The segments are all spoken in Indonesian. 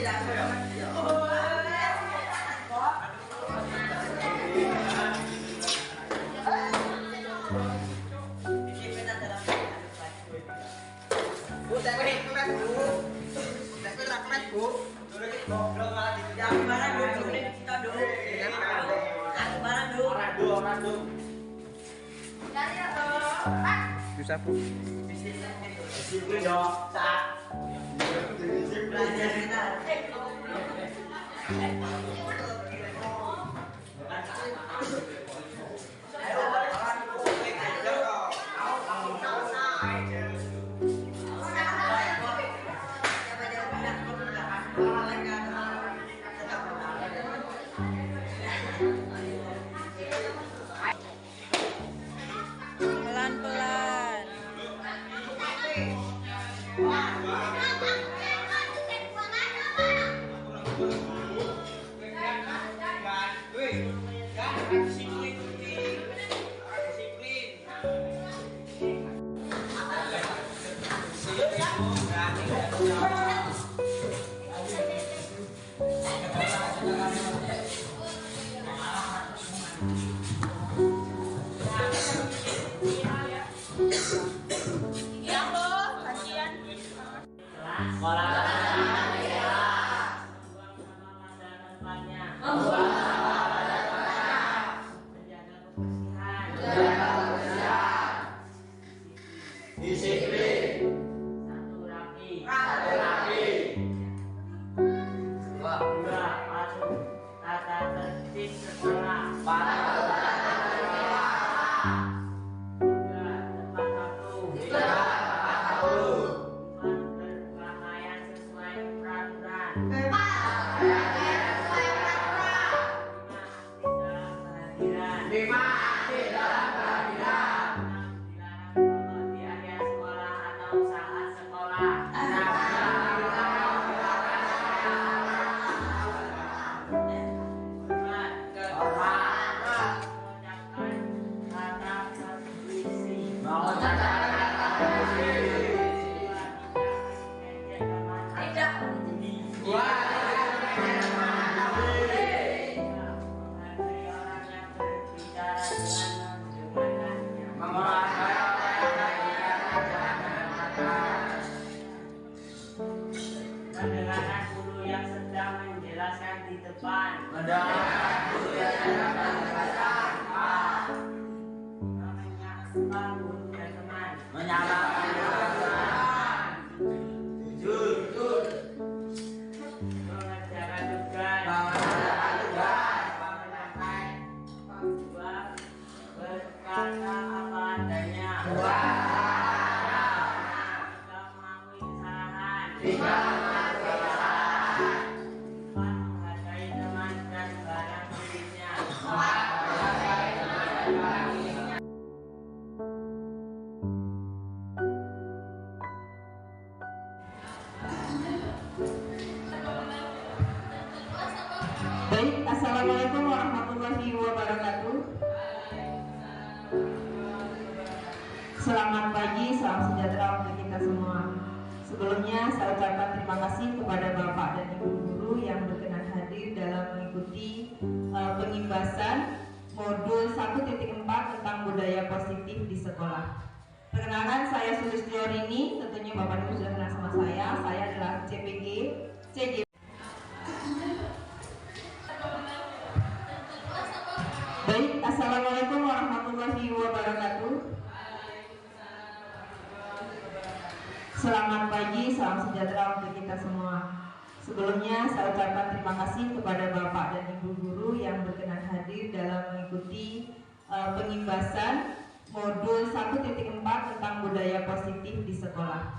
Bu, saya beri kelas bu. Saya beri kelas bu. Dulu kita goblok malah dijam. Barang dulu nih kita dulu. Barang dulu. Orang dulu. Cari apa? Bisa bu. Disiplin dong. Saat. Belajar kita. Pelan-pelan. Disiplin. Satu rapi. Dua patuh tata tertib sekolah. Tiga tepat waktu. Empat berpakaian sesuai peraturan. Lima aktif dalam kehadiran. Dilarang di akhir sekolah atau saat sekolah. Mendengarkan guru yang sedang menjelaskan di depan. Menyapa guru dan teman. Jujur. Mengerjakan tugas. Menyampaikan. Dua. Berkata apa adanya. Tiga. Menghargai teman dan barang miliknya. Baik, assalamualaikum warahmatullahi wabarakatuh. Selamat pagi, salam sejahtera untuk kita semua. Sebelumnya saya ucapkan terima kasih kepada Bapak dan Ibu guru yang berkenan hadir dalam mengikuti pengimbasan modul 1.4 tentang budaya positif di sekolah. Perkenalkan, saya Sulistyo Rini, tentunya Bapak Ibu sudah kenal sama saya. Saya adalah CPG CG. Baik, assalamualaikum warahmatullahi wabarakatuh. Selamat pagi, salam sejahtera untuk kita semua. Sebelumnya saya ucapkan terima kasih kepada Bapak dan Ibu guru yang berkenan hadir dalam mengikuti pengimbasan modul 1.4 tentang budaya positif di sekolah.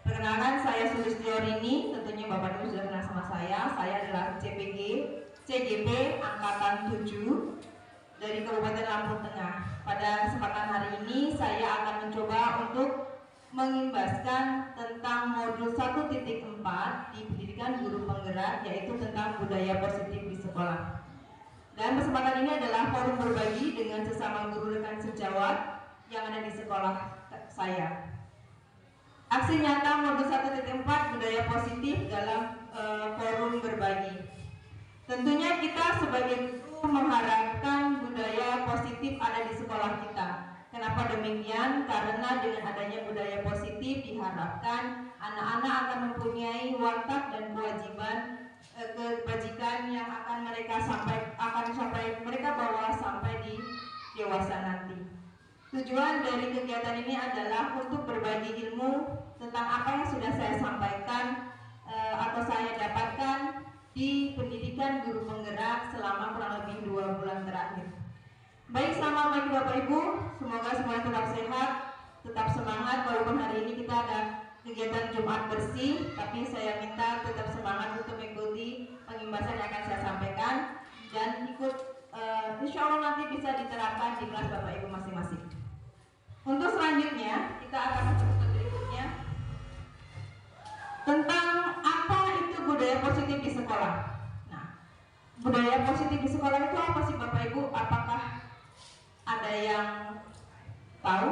Perkenalkan, saya Sulistyo Rini, tentunya Bapak Ibu sudah kenal sama saya. Saya adalah CPG CGP Angkatan 7 dari Kabupaten Lampung Tengah. Pada kesempatan hari ini saya akan mencoba untuk mengimbaskan tentang modul 1.4 di pendidikan guru penggerak, yaitu tentang budaya positif di sekolah. Dan kesempatan ini adalah forum berbagi dengan sesama guru rekan sejawat yang ada di sekolah saya. Aksi nyata modul 1.4 budaya positif dalam forum berbagi. Tentunya kita sebagai guru mengharapkan budaya positif ada di sekolah kita. Kenapa demikian? Karena dengan adanya budaya positif diharapkan anak-anak akan mempunyai watak dan kebajikan yang akan mereka mereka bawa sampai di dewasa nanti. Tujuan dari kegiatan ini adalah untuk berbagi ilmu tentang apa yang sudah saya sampaikan atau saya dapatkan di pendidikan guru penggerak selama kurang lebih 2 bulan terakhir. Baik, selamat pagi Bapak Ibu, semoga semuanya tetap sehat, tetap semangat. Walaupun hari ini kita ada kegiatan Jumat bersih, tapi saya minta tetap semangat untuk mengikuti pengimbasan yang akan saya sampaikan dan ikut insya Allah nanti bisa diterapkan di kelas Bapak Ibu masing-masing. Untuk selanjutnya kita akan masuk ke berikutnya tentang apa itu budaya positif di sekolah. Nah, budaya positif di sekolah itu apa sih Bapak Ibu? Apakah ada yang tahu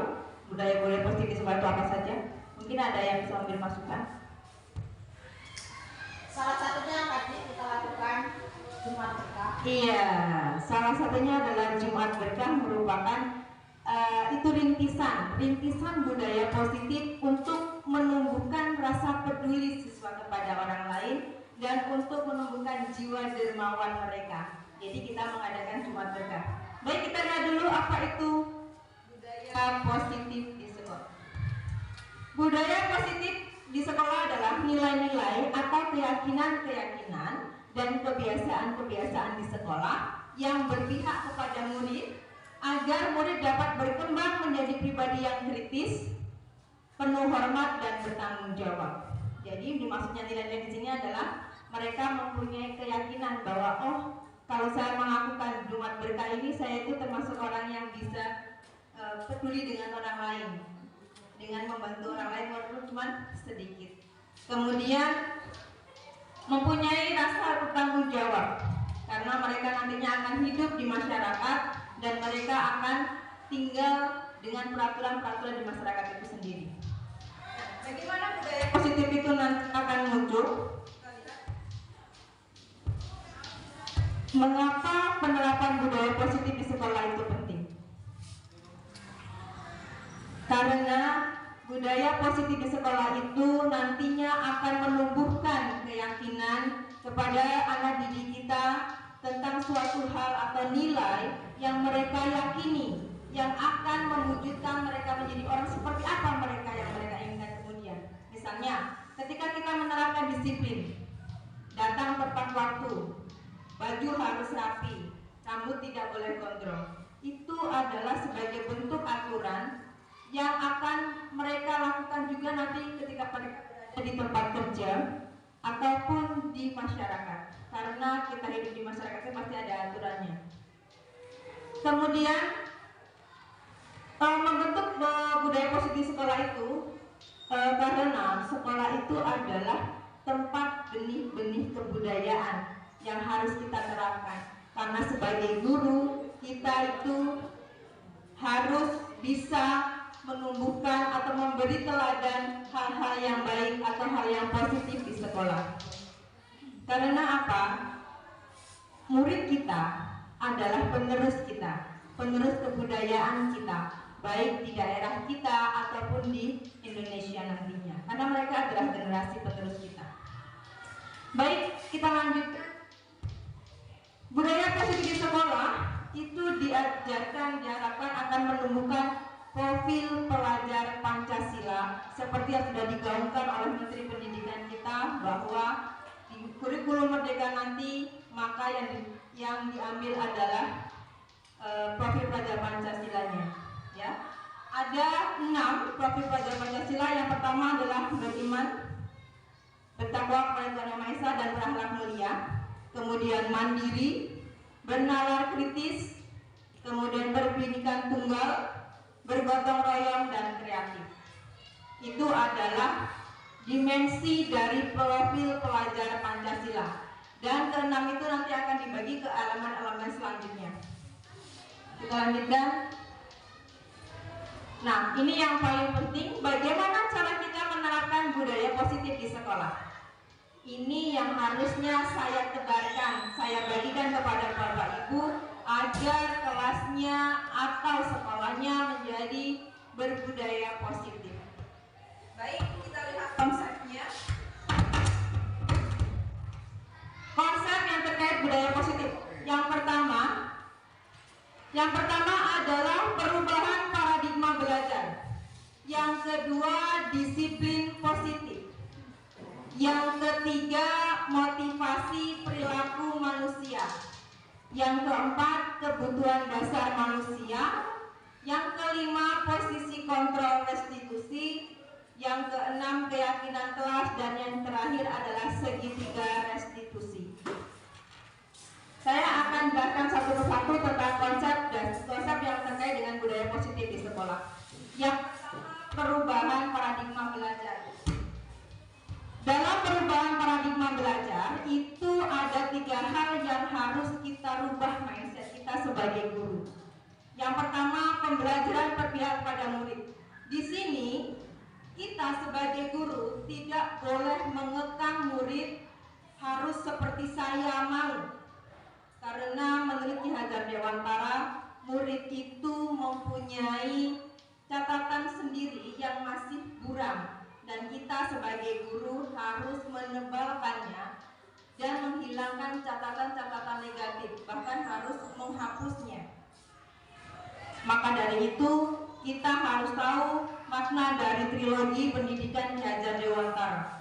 budaya positif di sekolah itu apa saja? Mungkin ada yang bisa ambil masukan. Salah satunya tadi kita lakukan Jumat Berkah. Iya, salah satunya adalah Jumat Berkah merupakan itu rintisan budaya positif untuk menumbuhkan rasa peduli siswa kepada orang lain dan untuk menumbuhkan jiwa dermawan mereka. Jadi kita mengadakan Jumat Berkah. Baik, kita lihat dulu apa itu budaya positif di sekolah. Budaya positif di sekolah adalah nilai-nilai atau keyakinan-keyakinan dan kebiasaan-kebiasaan di sekolah yang berpihak kepada murid agar murid dapat berkembang menjadi pribadi yang kritis, penuh hormat dan bertanggung jawab. Jadi dimaksudnya nilai-nilai di sini adalah mereka mempunyai keyakinan bahwa kalau saya melakukan Jumat Berkah ini, saya itu termasuk orang yang bisa peduli dengan orang lain, dengan membantu orang lain walaupun cuma sedikit. Kemudian mempunyai rasa bertanggung jawab karena mereka nantinya akan hidup di masyarakat dan mereka akan tinggal dengan peraturan-peraturan di masyarakat itu sendiri. Bagaimana budaya positif itu nanti akan muncul? Mengapa penerapan budaya positif di sekolah itu penting? Karena budaya positif di sekolah itu nantinya akan menumbuhkan keyakinan kepada anak didik kita tentang suatu hal atau nilai yang mereka yakini, yang akan mewujudkan mereka menjadi orang seperti apa mereka yang mereka inginkan kemudian. Misalnya, ketika kita menerapkan disiplin, datang tepat waktu, baju harus rapi, rambut tidak boleh gondrong, itu adalah sebagai bentuk aturan yang akan mereka lakukan juga nanti ketika mereka berada di tempat kerja ataupun di masyarakat, karena kita hidup di masyarakat itu pasti ada aturannya. Kemudian membentuk budaya positif sekolah itu karena sekolah itu adalah tempat benih-benih kebudayaan yang harus kita terapkan. Karena sebagai guru kita itu harus bisa menumbuhkan atau memberi teladan hal-hal yang baik atau hal yang positif di sekolah. Karena apa? Murid kita adalah penerus kita, penerus kebudayaan kita, baik di daerah kita ataupun di Indonesia nantinya. Karena mereka adalah generasi penerus kita. Baik, kita lanjutkan. Budaya positif di sekolah itu diharapkan akan menumbuhkan profil pelajar Pancasila seperti yang sudah digaungkan oleh Menteri Pendidikan kita, bahwa di kurikulum Merdeka nanti maka yang diambil adalah profil pelajar Pancasilanya. Ya, ada 6 profil pelajar Pancasila. Yang pertama adalah beriman, bertakwa kepada Tuhan Yang Maha Esa dan berakhlak mulia. Kemudian mandiri, bernalar kritis, kemudian berpendidikan tunggal, bergotong royong dan kreatif. Itu adalah dimensi dari profil pelajar Pancasila. Dan keenam itu nanti akan dibagi ke elemen-elemen selanjutnya. Kita lanjutkan. Nah, ini yang paling penting, bagaimana cara kita menerapkan budaya positif di sekolah. Ini yang harusnya saya tebarkan, saya bagikan kepada Bapak Ibu agar kelasnya atau sekolahnya menjadi berbudaya positif. Baik, kita lihat konsepnya. Konsep yang terkait budaya positif. Yang pertama adalah perubahan paradigma belajar. Yang kedua, disiplin positif. Yang ketiga, motivasi perilaku manusia. Yang keempat, kebutuhan dasar manusia. Yang kelima, posisi kontrol restitusi. Yang keenam, keyakinan kelas. Dan yang terakhir adalah segitiga restitusi. Saya akan bahkan satu persatu tentang konsep yang terkait dengan budaya positif di sekolah. Yang pertama, perubahan paradigma belajar. Dalam perubahan paradigma belajar itu ada 3 hal yang harus kita rubah mindset kita sebagai guru. Yang pertama, pembelajaran berpihak pada murid. Di sini kita sebagai guru tidak boleh mengekang murid harus seperti saya mau. Karena menurut Ki Hajar Dewantara, murid itu mempunyai catatan sendiri yang masih buram. Dan kita sebagai guru harus menebalkannya dan menghilangkan catatan-catatan negatif, bahkan harus menghapusnya. Maka dari itu kita harus tahu makna dari trilogi pendidikan Ki Hajar Dewantara.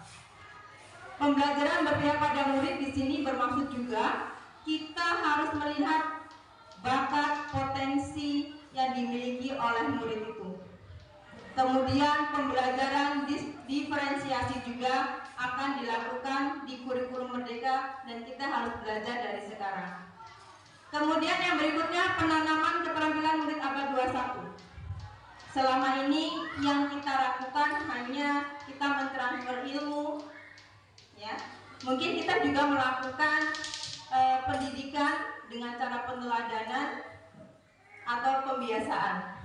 Pembelajaran berpihak pada murid di sini bermaksud juga kita harus melihat bakat potensi yang dimiliki oleh murid itu. Kemudian pembelajaran diferensiasi juga akan dilakukan di kurikulum Merdeka dan kita harus belajar dari sekarang. Kemudian yang berikutnya, penanaman keterampilan murid abad 21. Selama ini yang kita lakukan hanya kita mentransfer ilmu, ya. Mungkin kita juga melakukan pendidikan dengan cara peneladanan atau pembiasaan.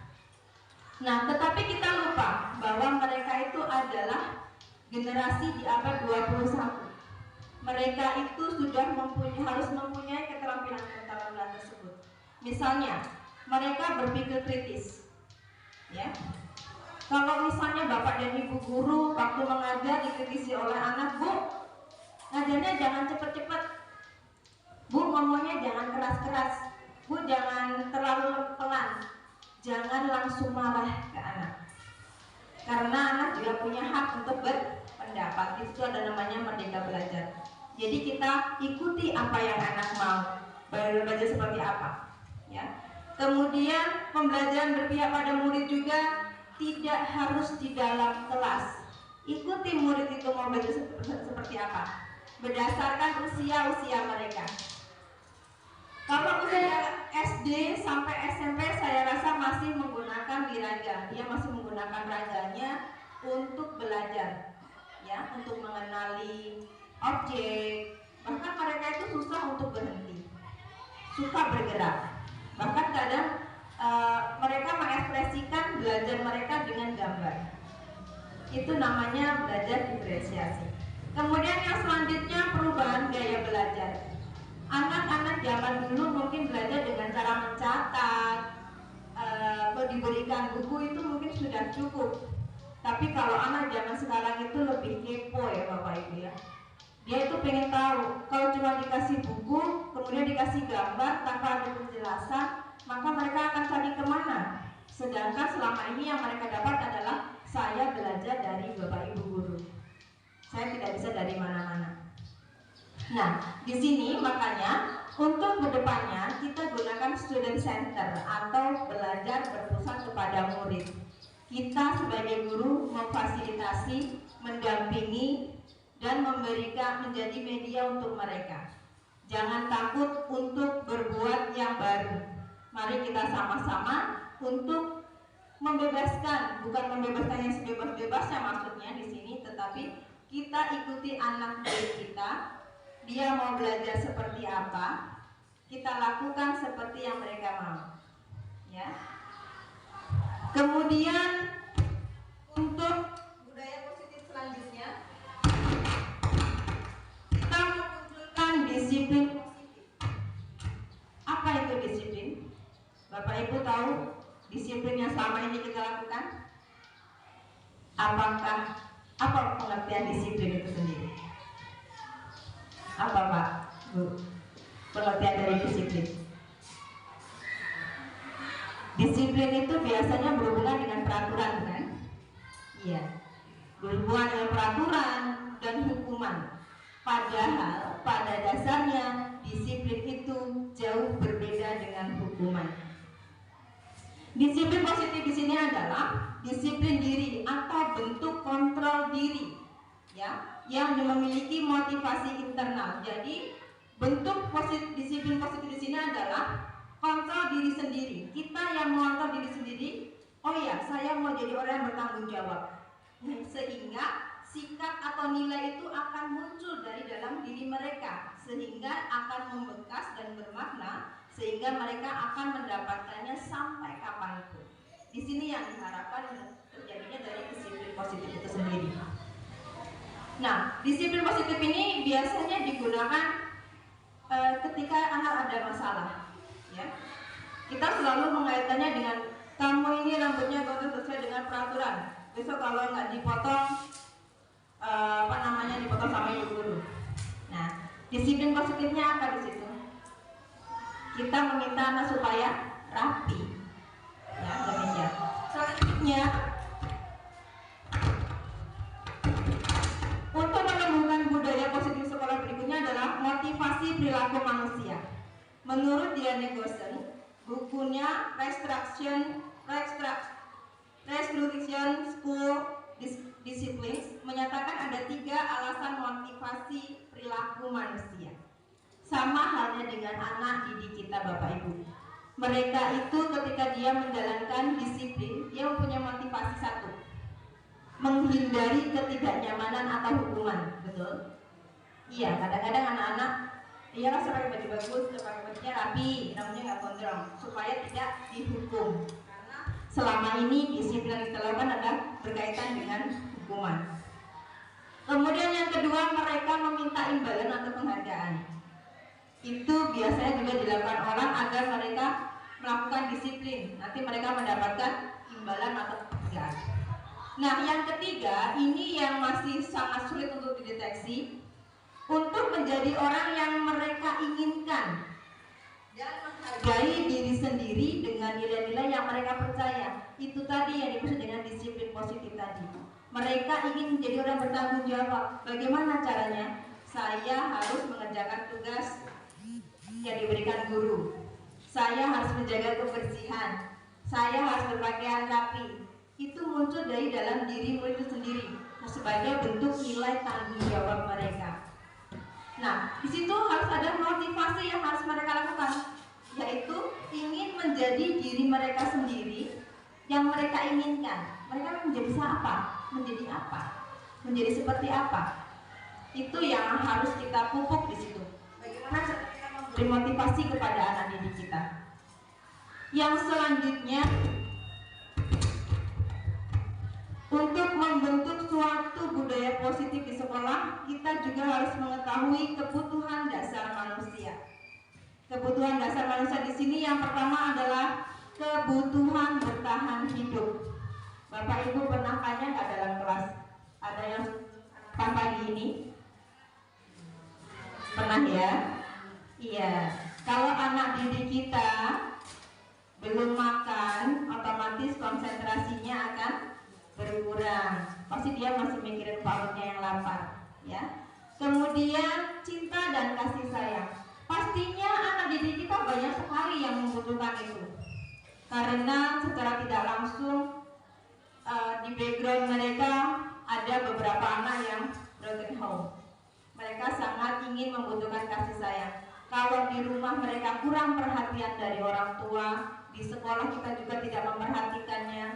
Nah, tetapi kita lupa bahwa mereka itu adalah generasi di abad 21. Mereka itu sudah harus mempunyai keterampilan tersebut. Misalnya, mereka berpikir kritis. Ya. Kalau misalnya Bapak dan Ibu guru waktu mengajar dikritisi oleh anak, Bu, ngajarnya jangan cepat-cepat. Bu, ngomongnya jangan keras-keras. Bu, jangan terlalu pelan. Jangan langsung marah ke anak, karena anak juga punya hak untuk berpendapat. Itu ada namanya merdeka belajar. Jadi kita ikuti apa yang anak mau, belajar seperti apa, ya. Kemudian pembelajaran berpihak pada murid juga tidak harus di dalam kelas. Ikuti murid itu mau belajar seperti apa, berdasarkan usia mereka. Kalau usia SD sampai SMP saya rasa masih menggunakan diraja. Dia masih menggunakan rajanya untuk belajar, ya, untuk mengenali objek. Bahkan mereka itu susah untuk berhenti, suka bergerak. Bahkan kadang mereka mengekspresikan belajar mereka dengan gambar. Itu namanya belajar diferensiasi. Kemudian yang selanjutnya, perubahan gaya belajar. Anak-anak zaman dulu mungkin belajar dengan cara mencatat, diberikan buku itu mungkin sudah cukup. Tapi kalau anak zaman sekarang itu lebih kepo, ya Bapak Ibu, ya. Dia itu pengen tahu. Kalau cuma dikasih buku, kemudian dikasih gambar tanpa ada penjelasan, maka mereka akan cari kemana? Sedangkan selama ini yang mereka dapat adalah saya belajar dari Bapak Ibu guru. Saya tidak bisa dari mana-mana. Nah, di sini makanya untuk kedepannya kita gunakan student center atau belajar berpusat kepada murid. Kita sebagai guru memfasilitasi, mendampingi, dan memberikan menjadi media untuk mereka. Jangan takut untuk berbuat yang baru. Mari kita sama-sama untuk membebaskan, bukan membebaskan yang sebebas-bebasnya maksudnya di sini, tetapi kita ikuti anak didik kita. Dia mau belajar seperti apa, kita lakukan seperti yang mereka mau, ya. Kemudian untuk budaya positif selanjutnya, selama ini kita lakukan? Apa pengertian disiplin itu sendiri? Apa Pak, Bu, pengertian dari disiplin? Disiplin itu biasanya berhubungan dengan peraturan, kan? Iya, berhubungan dengan peraturan dan hukuman. Padahal pada dasarnya disiplin itu jauh berbeda dengan hukuman. Disiplin positif di sini adalah disiplin diri atau bentuk kontrol diri, ya, yang memiliki motivasi internal. Jadi bentuk disiplin positif di sini adalah kontrol diri sendiri. Kita yang mengontrol diri sendiri. Oh ya, saya mau jadi orang yang bertanggung jawab. Sehingga sikap atau nilai itu akan muncul dari dalam diri mereka, sehingga akan membekas dan bermakna, sehingga mereka akan mendapatkannya sampai kapanpun. Di sini yang diharapkan terjadinya dari disiplin positif itu sendiri. Nah, disiplin positif ini biasanya digunakan ketika anak ada masalah, ya. Kita selalu mengaitkannya dengan kamu ini rambutnya kotor sesuai dengan peraturan. Besok kalau nggak dipotong, dipotong sama ibu guru. Nah, disiplin positifnya apa di situ? Kita meminta anak supaya rapi, ya, demikian. Selanjutnya, untuk menumbuhkan budaya positif sekolah berikutnya adalah motivasi perilaku manusia. Menurut Diane Gossen, bukunya Restruction School Disciplines menyatakan ada 3 alasan motivasi perilaku manusia. Sama halnya dengan anak didik kita, Bapak Ibu. Mereka itu ketika dia menjalankan disiplin, dia mempunyai motivasi satu, menghindari ketidaknyamanan atau hukuman, betul? Iya, kadang-kadang anak-anak iyalah saya pakai baju bagus, saya pakai bajunya rapi, namanya nggak gondrong, supaya tidak dihukum. Karena selama ini disiplin yang kita lakukan adalah berkaitan dengan hukuman. Kemudian yang kedua, mereka meminta imbalan atau penghargaan. Itu biasanya juga dilakukan orang agar mereka melakukan disiplin. Nanti mereka mendapatkan imbalan atau penghargaan. Nah, yang ketiga, ini yang masih sangat sulit untuk dideteksi. Untuk menjadi orang yang mereka inginkan dan menghargai diri sendiri dengan nilai-nilai yang mereka percaya. Itu tadi yang dimaksud dengan disiplin positif tadi. Mereka ingin menjadi orang bertanggung jawab. Bagaimana caranya? Saya harus mengerjakan tugas yang diberikan guru. Saya harus menjaga kebersihan. Saya harus berpakaian rapi. Itu muncul dari dalam diri murid itu sendiri sebagai bentuk nilai tanggung jawab mereka. Nah, di situ harus ada motivasi yang harus mereka lakukan, yaitu ingin menjadi diri mereka sendiri yang mereka inginkan. Mereka menjadi apa? Menjadi apa? Menjadi seperti apa? Itu yang harus kita pupuk di situ. Bagaimana cara kita memberi motivasi kepada anak didik kita? Yang selanjutnya, untuk membentuk suatu budaya positif di sekolah, kita juga harus mengetahui kebutuhan dasar manusia. Kebutuhan dasar manusia di sini yang pertama adalah kebutuhan bertahan hidup. Bapak Ibu pernah tanya nggak dalam kelas? Ada yang pagi ini? Pernah ya? Iya. Kalau anak didik kita belum makan, otomatis konsentrasinya akan berkurang. Pasti dia masih mikirin perutnya yang lapar, ya. Kemudian cinta dan kasih sayang. Pastinya anak didik kita banyak sekali yang membutuhkan itu. Karena secara tidak langsung di background mereka ada beberapa anak yang broken home. Mereka sangat ingin membutuhkan kasih sayang. Kalau di rumah mereka kurang perhatian dari orang tua, di sekolah kita juga tidak memperhatikannya.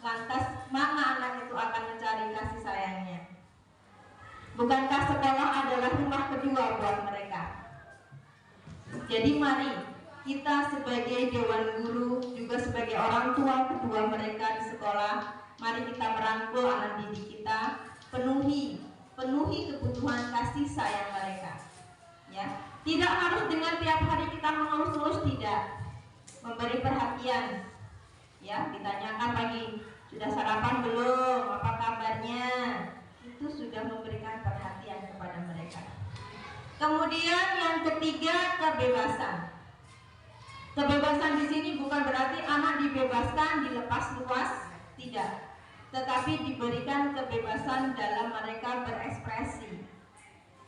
Lantas mana anak itu akan mencari kasih sayangnya? Bukankah sekolah adalah rumah kedua buat mereka? Jadi mari kita sebagai dewan guru, juga sebagai orang tua kedua mereka di sekolah, mari kita merangkul anak didik kita, penuhi kebutuhan kasih sayang mereka. Ya, tidak harus dengan tiap hari kita mengelus-elus, tidak, memberi perhatian. Ya, ditanyakan lagi, sudah sarapan belum? Apa kabarnya? Itu sudah memberikan perhatian kepada mereka. Kemudian yang ketiga, kebebasan. Kebebasan di sini bukan berarti anak dibebaskan, dilepas luas, tidak. Tetapi diberikan kebebasan dalam mereka berekspresi,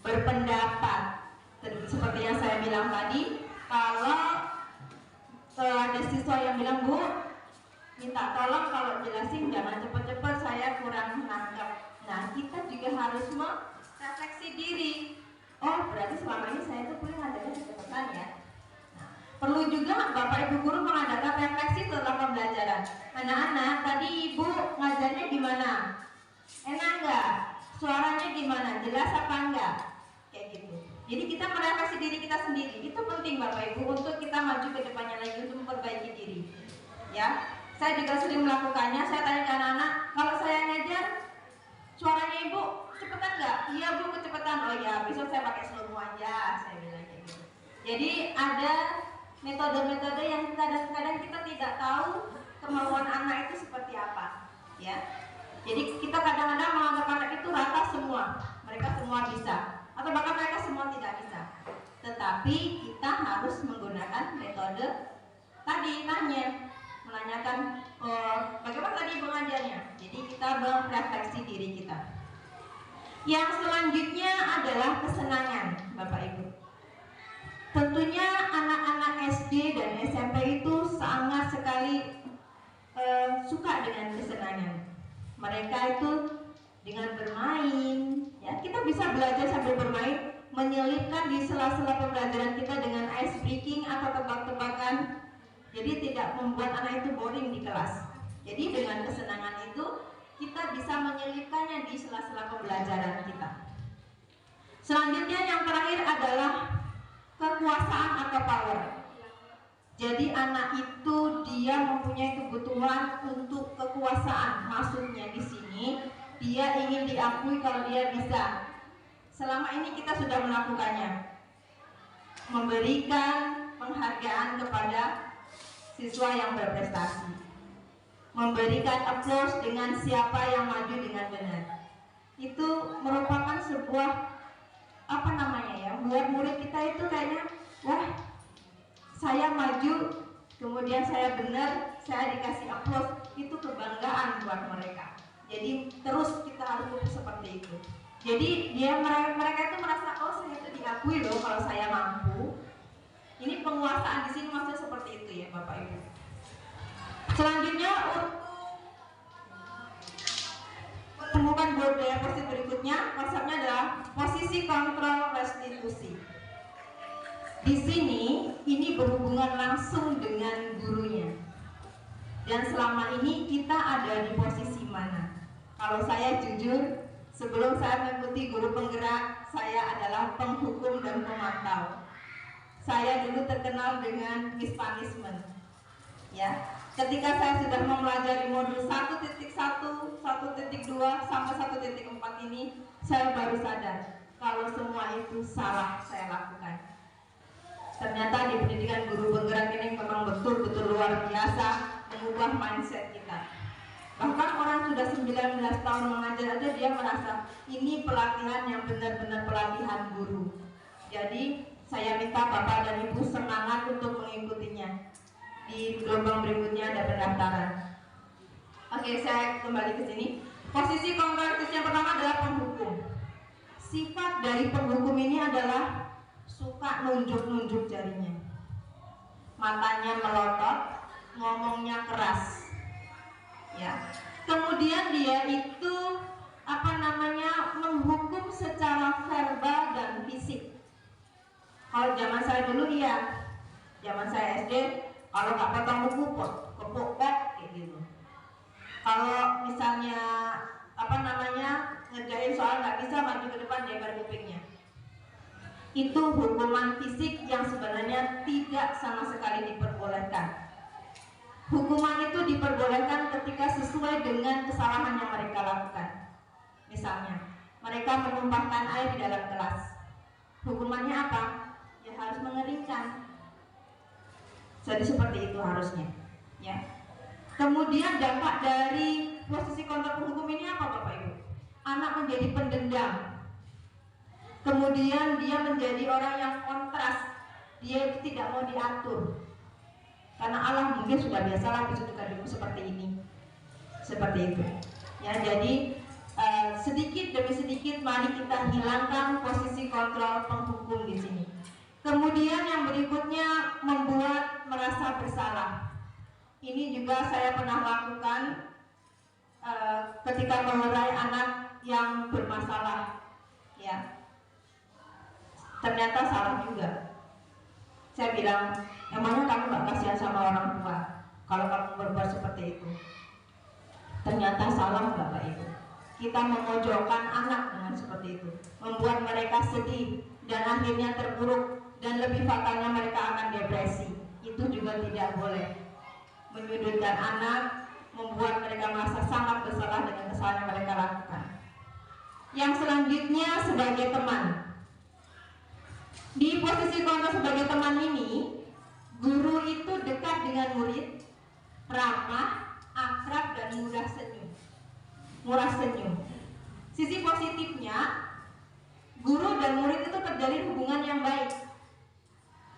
berpendapat. Seperti yang saya bilang tadi, kalau ada siswa yang bilang, Bu, minta tolong kalau jelasin jangan cepet-cepet, saya kurang menangkap. Nah, kita juga harus merefleksi diri. Oh, berarti selama ini saya itu boleh ngajarnya kecepatan ya. Nah, perlu juga Bapak Ibu guru mengadakan refleksi setelah pembelajaran. Anak-anak, tadi Ibu ngajarnya gimana? Enak nggak? Suaranya gimana? Jelas apa enggak? Kayak gitu. Jadi kita merefleksi diri kita sendiri. Itu penting Bapak Ibu untuk kita maju ke depannya lagi untuk memperbaiki diri. Ya, saya juga sering melakukannya. Saya tanya ke anak-anak, kalau saya ngajar, suaranya Ibu cepetan nggak? Iya Bu, kecepatan. Oh ya, besok saya pakai slow mo aja, saya bilang gitu. Jadi ada metode-metode yang kadang-kadang kita tidak tahu kemauan anak itu seperti apa, ya. Jadi kita kadang-kadang menganggap anak itu rata semua, mereka semua bisa, atau bahkan mereka semua tidak bisa. Tetapi kita harus menggunakan metode tadi, menanyakan bagaimana tadi pengajarnya. Jadi kita merefleksi diri kita. Yang selanjutnya adalah kesenangan, Bapak Ibu. Tentunya anak-anak SD dan SMP itu sangat sekali suka dengan kesenangan. Mereka itu dengan bermain, ya kita bisa belajar sambil bermain, menyelipkan di sela-sela pembelajaran kita dengan ice breaking atau tebak-tebakan. Jadi tidak membuat anak itu boring di kelas. Jadi dengan kesenangan itu kita bisa menyelipkannya di sela-sela pembelajaran kita. Selanjutnya yang terakhir adalah kekuasaan atau power. Jadi anak itu dia mempunyai kebutuhan untuk kekuasaan. Maksudnya di sini dia ingin diakui kalau dia bisa. Selama ini kita sudah melakukannya, memberikan penghargaan kepada siswa yang berprestasi, memberikan applause dengan siapa yang maju dengan benar. Itu merupakan sebuah buat murid kita itu kayaknya, wah saya maju, kemudian saya benar, saya dikasih applause, itu kebanggaan buat mereka. Jadi terus kita harus seperti itu. Jadi mereka itu merasa, oh saya itu diakui loh kalau saya mampu. Ini penguasaan di sini maksudnya seperti itu ya Bapak Ibu. Selanjutnya untuk temukan budaya positif berikutnya, konsepnya adalah posisi kontrol restitusi. Di sini ini berhubungan langsung dengan gurunya. Dan selama ini kita ada di posisi mana? Kalau saya jujur, sebelum saya mengikuti guru penggerak, saya adalah penghukum dan pemantau. Saya dulu terkenal dengan mismanagement. Ya, ketika saya sudah mempelajari modul 1.1, 1.2 sampai 1.4 ini, saya baru sadar kalau semua itu salah saya lakukan. Ternyata di pendidikan guru penggerak ini memang betul-betul luar biasa mengubah mindset kita. Bahkan orang sudah 19 tahun mengajar aja dia merasa ini pelatihan yang benar-benar pelatihan guru. Jadi saya minta Bapak dan Ibu semangat untuk mengikutinya. Di gelombang berikutnya ada pendaftaran. Oke, saya kembali ke sini. Posisi konkretis yang pertama adalah penghukum. Sifat dari penghukum ini adalah suka nunjuk-nunjuk jarinya, matanya melotot, ngomongnya keras, ya. Kemudian dia itu menghukum secara verbal dan fisik. Kalau zaman saya dulu iya, zaman saya SD, kalau nggak potong buku, kepuk kayak gitu. Kalau misalnya ngerjain soal nggak bisa, maju ke depan lebar kupingnya. Itu hukuman fisik yang sebenarnya tidak sama sekali diperbolehkan. Hukuman itu diperbolehkan ketika sesuai dengan kesalahan yang mereka lakukan. Misalnya, mereka menumpahkan air di dalam kelas. Hukumannya apa? Ya harus mengeringkan. Jadi seperti itu harusnya, ya. Kemudian dampak dari posisi kontrol penghukum ini apa Bapak Ibu? Anak menjadi pendendam. Kemudian dia menjadi orang yang kontras. Dia tidak mau diatur. Karena Allah mungkin sudah biasalah disukai seperti ini. Seperti itu. Ya, jadi sedikit demi sedikit mari kita hilangkan posisi kontrol penghukum di sini. Kemudian yang berikutnya membuat merasa bersalah. Ini juga saya pernah lakukan ketika melerai anak yang bermasalah. Ya, ternyata salah juga. Saya bilang, emangnya kamu gak kasihan sama orang tua kalau kamu berbuat seperti itu? Ternyata salah Bapak Ibu. Kita memojokkan anak dengan seperti itu, membuat mereka sedih dan akhirnya terpuruk, dan lebih fatalnya mereka akan depresi. Itu juga tidak boleh. Menyudutkan anak, membuat mereka merasa sangat bersalah dengan kesalahan yang mereka lakukan. Yang selanjutnya sebagai teman. Di posisi kontrol sebagai teman ini, guru itu dekat dengan murid, ramah, akrab, dan mudah senyum. Murah senyum. Sisi positifnya, guru dan murid itu terjalin hubungan yang baik.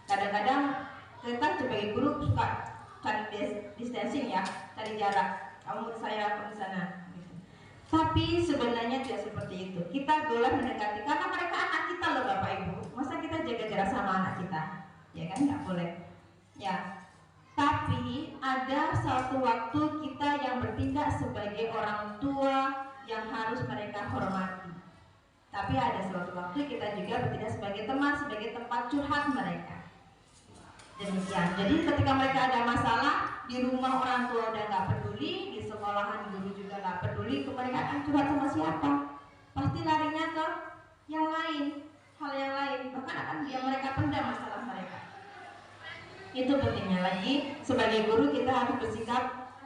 Kadang-kadang kita sebagai guru suka cari distancing ya, cari jarak. Kamu ke saya, kamu ke sana. Gitu. Tapi sebenarnya tidak seperti itu. Kita boleh mendekati karena mereka anak kita loh Bapak Ibu. Masa kita jaga jarak sama anak kita? Ya kan, nggak boleh. Ya. Tapi ada suatu waktu kita yang bertindak sebagai orang tua yang harus mereka hormati. Tapi ada suatu waktu kita juga bertindak sebagai teman, sebagai tempat curhat mereka. Demikian. Jadi ketika mereka ada masalah di rumah, orang tua udah nggak peduli, di sekolahan guru juga nggak peduli, mereka akan curhat sama siapa? Pasti larinya ke yang lain, hal yang lain. Bahkan akan mereka pendam masalah mereka. Itu pentingnya lagi sebagai guru kita harus bersikap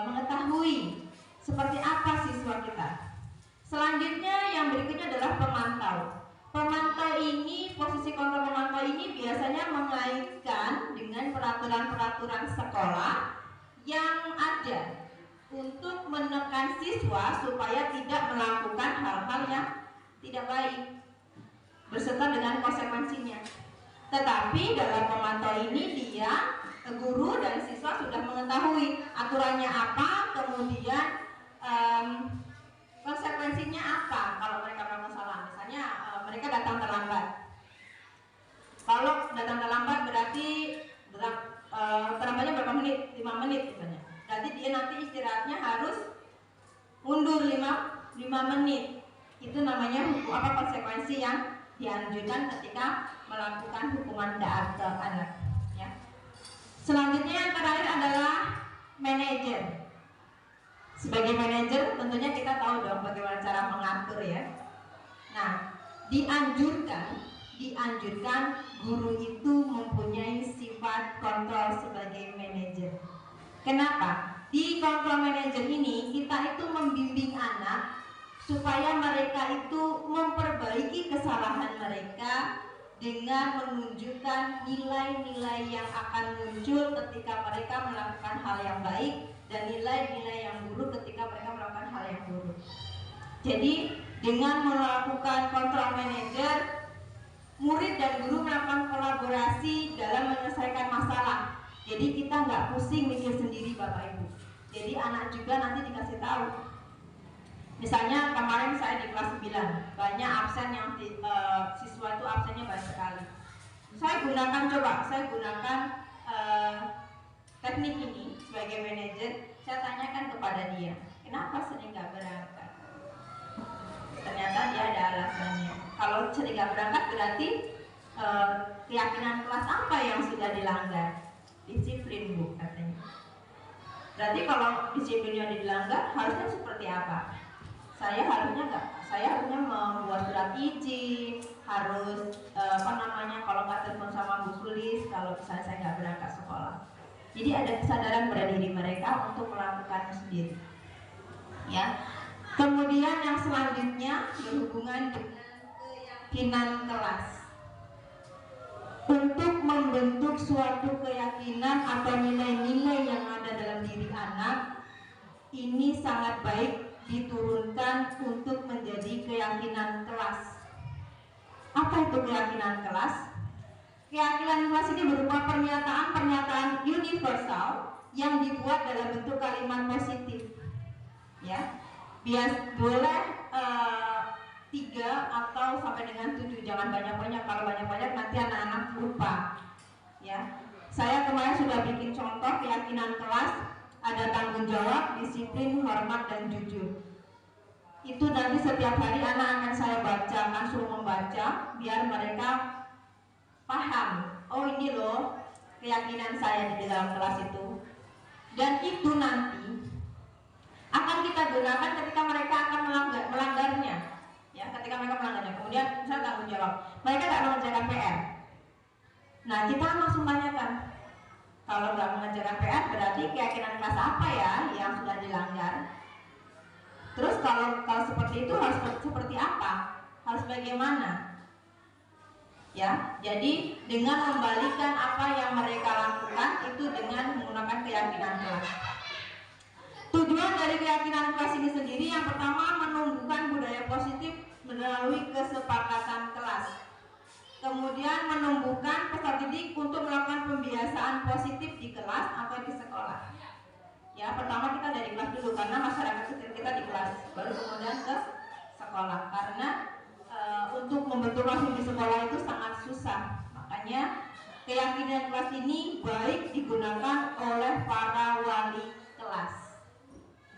mengetahui seperti apa siswa kita. Selanjutnya yang berikutnya adalah pemantau. Pemantau ini, posisi kontrol pemantau ini biasanya mengaitkan dengan peraturan-peraturan sekolah yang ada untuk menekan siswa supaya tidak melakukan hal-hal yang tidak baik beserta dengan konsekuensinya. Tetapi dalam pemantau ini dia, guru dan siswa sudah mengetahui aturannya apa, kemudian konsekuensinya apa kalau mereka melakukan salah. Misalnya mereka datang terlambat. Kalau datang terlambat berarti terlambatnya berapa menit? 5 menit misalnya. Berarti dia nanti istirahatnya harus mundur 5 menit. Itu namanya konsekuensi yang dianjurkan ketika melakukan hukuman daat ke anak. Ya. Selanjutnya yang terakhir adalah manajer. Sebagai manajer tentunya kita tahu dong bagaimana cara mengatur ya. Nah, dianjurkan guru itu mempunyai sifat kontrol sebagai manajer. Kenapa? Di kontrol manajer ini kita itu membimbing anak supaya mereka itu memperbaiki kesalahan mereka dengan menunjukkan nilai-nilai yang akan muncul ketika mereka melakukan hal yang baik dan nilai-nilai yang buruk ketika mereka melakukan hal yang buruk. Jadi dengan melakukan kontrol manajer, murid dan guru melakukan kolaborasi dalam menyelesaikan masalah. Jadi kita nggak pusing mikir sendiri Bapak Ibu. Jadi anak juga nanti dikasih tahu. Misalnya kemarin saya di kelas 9, banyak absen yang siswa itu absennya banyak sekali. Saya gunakan teknik ini sebagai manajer. Saya tanyakan kepada dia, kenapa sering nggak berangkat? Ternyata dia ada alasannya. Kalau sering nggak berangkat berarti keyakinan kelas apa yang sudah dilanggar? Disiplin Bu katanya. Berarti kalau disiplinnya dilanggar harusnya seperti apa? Saya harusnya membuat surat izin, harus kalau nggak telepon sama Bu Sulis kalau misalnya saya nggak berangkat sekolah. Jadi ada kesadaran pada diri mereka untuk melakukannya sendiri. Ya. Kemudian yang selanjutnya berhubungan dengan keyakinan kelas. Untuk membentuk suatu keyakinan atau nilai-nilai yang ada dalam diri anak ini sangat baik diturunkan untuk menjadi keyakinan kelas. Apa itu keyakinan kelas? Keyakinan kelas ini berupa pernyataan-pernyataan universal yang dibuat dalam bentuk kalimat positif. Ya, boleh 3 atau sampai dengan 7, jangan banyak-banyak. Kalau banyak-banyak nanti anak-anak lupa. Ya, saya kemarin sudah bikin contoh keyakinan kelas, ada tanggung jawab, disiplin, hormat, dan jujur. Itu nanti setiap hari anak akan saya bacakan, suruh membaca biar mereka paham. Oh, ini loh keyakinan saya di dalam kelas itu. Dan itu nanti akan kita gunakan ketika mereka akan melanggarnya. Ya, ketika mereka melanggarnya. Kemudian misalnya tanggung jawab, mereka nggak mengerjakan PR. Nah, kita langsung tanyakan, kalau nggak mengerjakan PR berarti keyakinan kelas apa ya yang sudah dilanggar? Terus kalau seperti itu harus seperti apa? Harus bagaimana? Ya, jadi dengan membalikan apa yang mereka lakukan itu dengan menggunakan keyakinan kelas. Tujuan dari keyakinan kelas ini sendiri yang pertama menumbuhkan budaya positif melalui kesepakatan kelas. Kemudian menumbuhkan peserta didik untuk melakukan pembiasaan positif di kelas atau di sekolah. Ya, pertama kita dari kelas dulu karena masyarakat kecil kita di kelas, baru kemudian ke sekolah. Karena untuk membentuk kelas di sekolah itu sangat susah. Makanya keyakinan kelas ini baik digunakan oleh para wali kelas.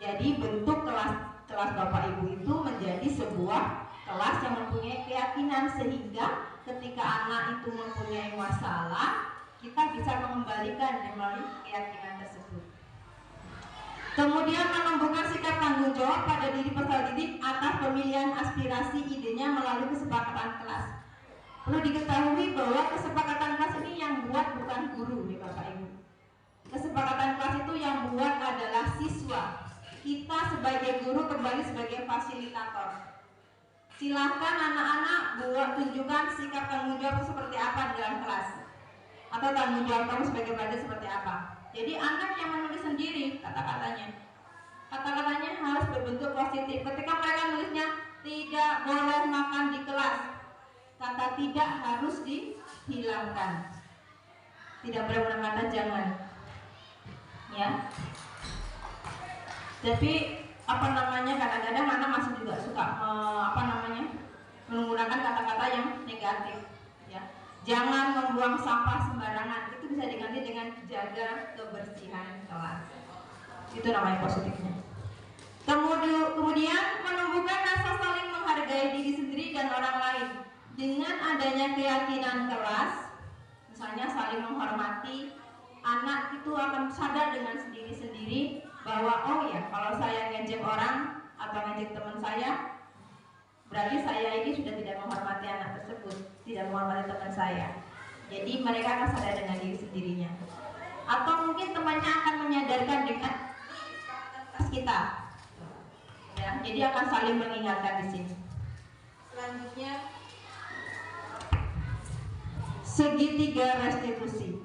Jadi bentuk kelas Bapak Ibu itu menjadi sebuah kelas yang mempunyai keyakinan, sehingga ketika anak itu mempunyai masalah, kita bisa mengembalikan melalui keyakinan tersebut. Kemudian menumbuhkan sikap tanggung jawab pada diri peserta didik atas pemilihan aspirasi idenya melalui kesepakatan kelas. Perlu diketahui bahwa kesepakatan kelas ini yang buat bukan guru nih Bapak Ibu. Kesepakatan kelas itu yang buat adalah siswa. Kita sebagai guru kembali sebagai fasilitator. Silahkan anak-anak buat tunjukkan sikap tanggung jawab seperti apa di dalam kelas, atau tanggung jawab kamu sebagai pelajar seperti apa. Jadi anak yang menulis sendiri kata-katanya harus berbentuk positif. Ketika mereka nulisnya tidak boleh makan di kelas, kata tidak harus dihilangkan. Tidak boleh menggunakan kata jangan. Ya. Tapi kadang-kadang anak masih juga suka menggunakan kata-kata yang negatif. Ya. Jangan membuang sampah sembarangan. Itu bisa diganti dengan jaga kebersihan kelas. Itu namanya positifnya. Kemudian menumbuhkan rasa saling menghargai diri sendiri dan orang lain. Dengan adanya keyakinan kelas, misalnya saling menghormati, anak itu akan sadar dengan sendiri-sendiri bahwa oh ya, kalau saya ngejek orang atau ngejek teman saya, berarti saya ini sudah tidak menghormati anak tersebut, tidak menghormati teman saya. Jadi mereka akan sadar dengan diri sendirinya. Atau mungkin temannya akan menyadarkan dengan atas kita. Ya, jadi akan saling mengingatkan di sini. Selanjutnya, segitiga restitusi.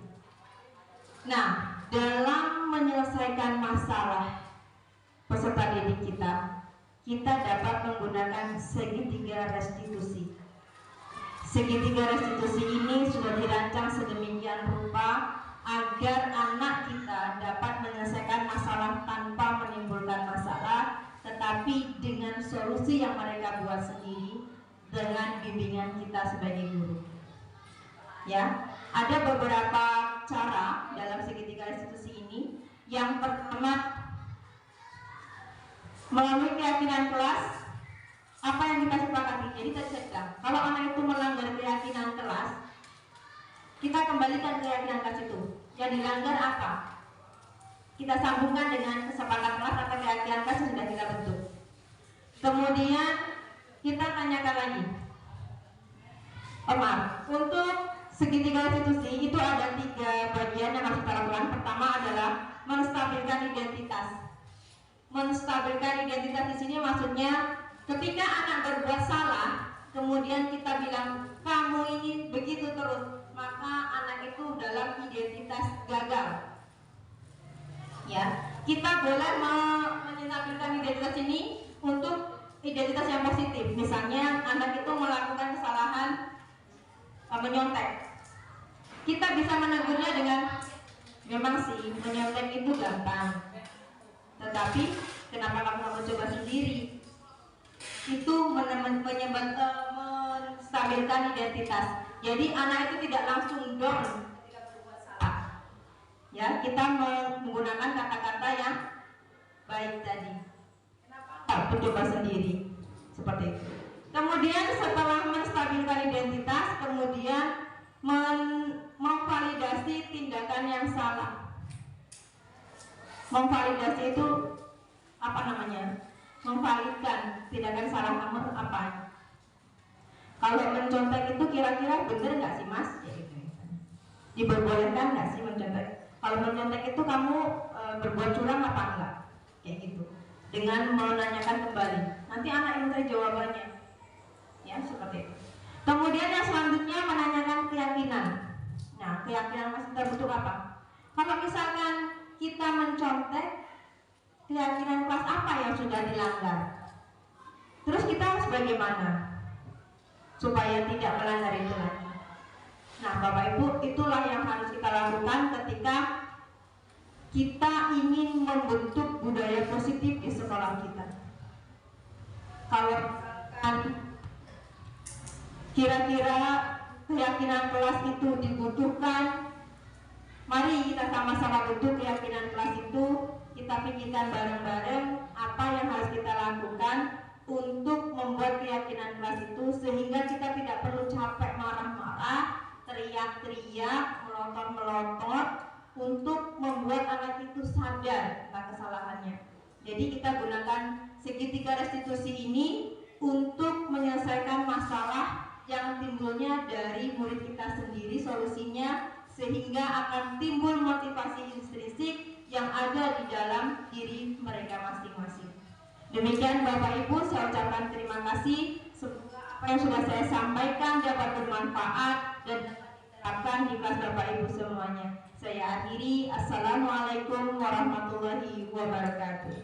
Nah, dalam menyelesaikan masalah peserta didik kita dapat menggunakan segitiga restitusi. Segitiga restitusi ini sudah dirancang sedemikian rupa agar anak kita dapat menyelesaikan masalah tanpa menimbulkan masalah, tetapi dengan solusi yang mereka buat sendiri dengan bimbingan kita sebagai guru. Ya, ada beberapa cara dalam segitiga restitusi ini. Yang pertama, melalui keyakinan kelas, apa yang kita sepakati. Jadi tadi saya bilang, kalau anak itu melanggar keyakinan kelas, kita kembalikan keyakinan kelas itu. Yang dilanggar apa? Kita sambungkan dengan kesepakatan kelas atau keyakinan kelas yang sudah kita bentuk. Kemudian kita tanyakan lagi. Untuk segitiga restitusi itu ada 3 bagian yang harus kita lakukan. Pertama adalah menstabilkan identitas. Menstabilkan identitas di sini maksudnya ketika anak berbuat salah, kemudian kita bilang kamu ini begitu terus, maka anak itu dalam identitas gagal. Ya, kita boleh menstabilkan identitas ini untuk identitas yang positif. Misalnya anak itu melakukan kesalahan menyontek. Kita bisa menegurnya dengan, memang sih menyontek itu gampang, tetapi kenapa kamu nggak mencoba sendiri? Itu menstabilkan identitas. Jadi anak itu tidak langsung down. Ya, kita menggunakan kata-kata yang baik tadi. Kenapa mencoba sendiri? Seperti itu. Kemudian setelah menstabilkan identitas, kemudian memvalidasi tindakan yang salah. Memvalidasi itu apa namanya? Memvalidkan tindakan salah kamu apa? Kalau mencontek itu kira-kira benar nggak sih mas? Ya, gitu. Diperbolehkan nggak sih mencontek? Kalau mencontek itu kamu berbuat curang apa enggak? Kayak gitu. Dengan menanyakan kembali. Nanti anak yang mencari jawabannya. Ya, seperti itu. Kemudian yang selanjutnya menanyakan keyakinan. Nah, keyakinan mas kita butuh apa? Kalau misalkan kita mencontek, keyakinan kelas apa yang sudah dilanggar? Terus kita harus bagaimana supaya tidak melanggar itu lagi? Nah, Bapak Ibu, itulah yang harus kita lakukan ketika kita ingin membentuk budaya positif di sekolah kita. Kalau kira-kira keyakinan kelas itu dibutuhkan, mari kita sama-sama bentuk keyakinan kelas itu. Kita pikirkan bareng-bareng apa yang harus kita lakukan untuk membuat keyakinan kelas itu, sehingga kita tidak perlu capek marah-marah, teriak-teriak, melotot-melotot untuk membuat anak itu sadar tentang kesalahannya. Jadi kita gunakan segitiga restitusi ini untuk menyelesaikan masalah yang timbulnya dari murid kita sendiri, solusinya, sehingga akan timbul motivasi intrinsik yang ada di dalam diri mereka masing-masing. Demikian Bapak Ibu, saya ucapkan terima kasih. Semoga apa yang sudah saya sampaikan dapat bermanfaat dan dapat diterapkan di kelas Bapak Ibu semuanya. Saya akhiri. Assalamualaikum warahmatullahi wabarakatuh.